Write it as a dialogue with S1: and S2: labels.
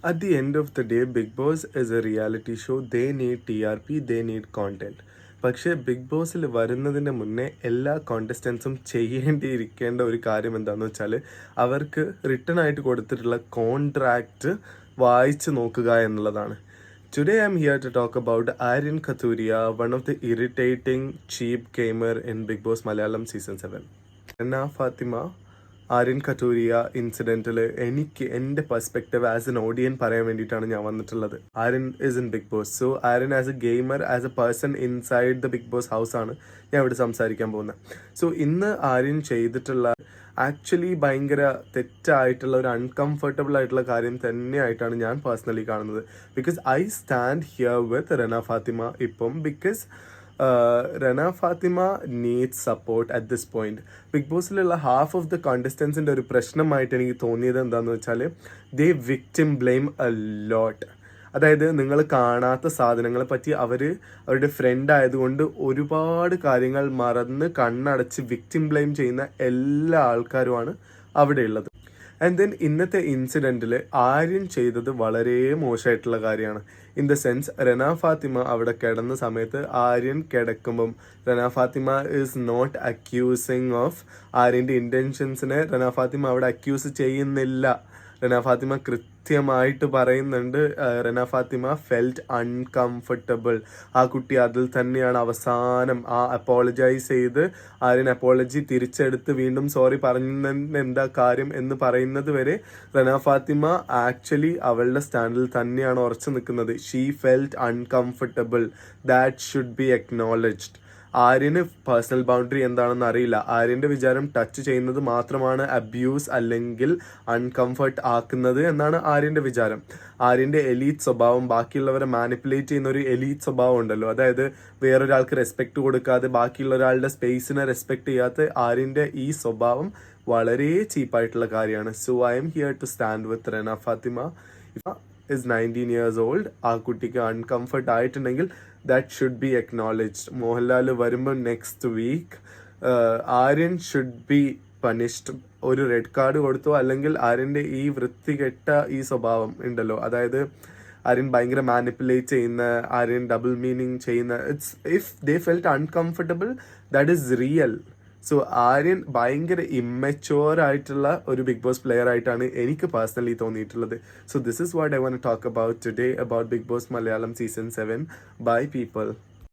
S1: At the end of the day, Big Boss is a reality show. They need TRP, they need content. പക്ഷേ big ബോസിൽ വരുന്നതിന് മുന്നേ എല്ലാ കോണ്ടസ്റ്റൻസും ചെയ്യേണ്ടിയിരിക്കേണ്ട ഒരു കാര്യം എന്താണെന്ന് വെച്ചാൽ അവർക്ക് റിട്ടേൺ ആയിട്ട് കൊടുത്തിട്ടുള്ള കോൺട്രാക്റ്റ് വായിച്ച് നോക്കുക എന്നുള്ളതാണ്. Today I'm here to talk about Aryan Kathuria, one of the irritating cheap gamer in Big Boss Malayalam Season 7. Rana Fatima, Aryan കറ്റൂരിയ ഇൻസിഡൻറ്റിൽ എനിക്ക് എൻ്റെ പെർസ്പെക്റ്റീവ് ആസ് എൻ ഓഡിയൻ പറയാൻ വേണ്ടിയിട്ടാണ് ഞാൻ വന്നിട്ടുള്ളത്. Aryan is in Big Boss. So Aryan as a gamer, as a person inside the Big Boss house ആണ് ഞാൻ ഇവിടെ സംസാരിക്കാൻ പോകുന്നത്. സോ ഇന്ന് ആര്യൻ ചെയ്തിട്ടുള്ള ആക്ച്വലി ഭയങ്കര തെറ്റായിട്ടുള്ള ഒരു അൺകംഫർട്ടബിൾ ആയിട്ടുള്ള കാര്യം തന്നെയായിട്ടാണ് ഞാൻ പേഴ്സണലി കാണുന്നത്. Because I stand here with Rana Fathima ഇപ്പം. Because Rana Fathima needs support at this point. Big ബോസിലുള്ള ഹാഫ് ഓഫ് ദ കോണ്ടസ്റ്റൻസിൻ്റെ ഒരു പ്രശ്നമായിട്ട് എനിക്ക് തോന്നിയത് എന്താണെന്ന് വെച്ചാൽ the victim blame a lot. അതായത് നിങ്ങൾ കാണാത്ത സാധനങ്ങളെ പറ്റി അവരുടെ ഫ്രണ്ട് ആയതുകൊണ്ട് ഒരുപാട് കാര്യങ്ങൾ മറന്ന് കണ്ണടച്ച് വിക്ടിം ബ്ലെയിം ചെയ്യുന്ന എല്ലാ ആൾക്കാരുമാണ് അവിടെയുള്ളത്. ആൻഡ് ദെൻ ഇന്നത്തെ ഇൻസിഡൻറ്റിൽ ആര്യൻ ചെയ്തത് വളരെ മോശമായിട്ടുള്ള കാര്യമാണ്. In the sense Rana Fathima അവിടെ കിടന്ന സമയത്ത് ആര്യൻ കിടക്കുമ്പം Rana Fathima is not accusing of ആര്യൻ്റെ ഇൻറ്റൻഷൻസിനെ റന ഫാത്തിമ അവിടെ അക്യൂസ് ചെയ്യുന്നില്ല. റന ഫാത്തിമ കൃത്യമായിട്ട് പറയുന്നുണ്ട് റന ഫാത്തിമ ഫെൽറ്റ് അൺകംഫർട്ടബിൾ. ആ കുട്ടി അതിൽ തന്നെയാണ് അവസാനം ആ അപ്പോളജൈസ് ചെയ്ത് ആര്യൻ അപ്പോളജി തിരിച്ചെടുത്ത് വീണ്ടും സോറി പറഞ്ഞതിന് എന്താ കാര്യം എന്ന് പറയുന്നത് വരെ റന ഫാത്തിമ ആക്ച്വലി അവളുടെ സ്റ്റാൻഡിൽ തന്നെയാണ് ഉറച്ചു നിൽക്കുന്നത്. She felt uncomfortable. That should be acknowledged. ആര്യന് പേഴ്സണൽ ബൗണ്ടറി എന്താണെന്ന് അറിയില്ല. ആര്യൻ്റെ വിചാരം ടച്ച് ചെയ്യുന്നത് മാത്രമാണ് അബ്യൂസ് അല്ലെങ്കിൽ അൺകംഫർട്ട് ആക്കുന്നത് എന്നാണ് ആര്യൻ്റെ വിചാരം. ആര്യൻ്റെ എലീറ്റ് സ്വഭാവം, ബാക്കിയുള്ളവരെ മാനിപ്പുലേറ്റ് ചെയ്യുന്ന ഒരു എലീറ്റ് സ്വഭാവം ഉണ്ടല്ലോ, അതായത് വേറൊരാൾക്ക് റെസ്പെക്റ്റ് കൊടുക്കാതെ ബാക്കിയുള്ള ഒരാളുടെ സ്പേസിനെ റെസ്പെക്റ്റ് ചെയ്യാത്ത ആര്യൻ്റെ ഈ സ്വഭാവം വളരെ ചീപ്പായിട്ടുള്ള കാര്യമാണ്. So I am here to stand with Rana Fathima. is 19 years old. ആ കുട്ടിക്ക് അൺകംഫർട്ട് ആയിട്ടുണ്ടെങ്കിൽ that should be acknowledged. Mohanlal വരുമ്പോൾ next week Aryan should be punished. ഒരു റെഡ് കാർഡ് കൊടുത്തോ, അല്ലെങ്കിൽ ആര്യൻ്റെ ഈ വൃത്തികെട്ട ഈ സ്വഭാവം ഉണ്ടല്ലോ, അതായത് ആര്യൻ ഭയങ്കര മാനിപ്പുലേറ്റ് ചെയ്യുന്ന, ആര്യൻ ഡബിൾ മീനിങ് ചെയ്യുന്ന, it's if they felt uncomfortable that is real. So Aryan ഭയങ്കര ഇമ്മച്യൂർ ആയിട്ടുള്ള ഒരു ബിഗ് ബോസ് പ്ലെയർ ആയിട്ടാണ് എനിക്ക് പേഴ്സണലി തോന്നിയിട്ടുള്ളത്. So this is what I want to talk about today about Big Boss Malayalam season 7 by people.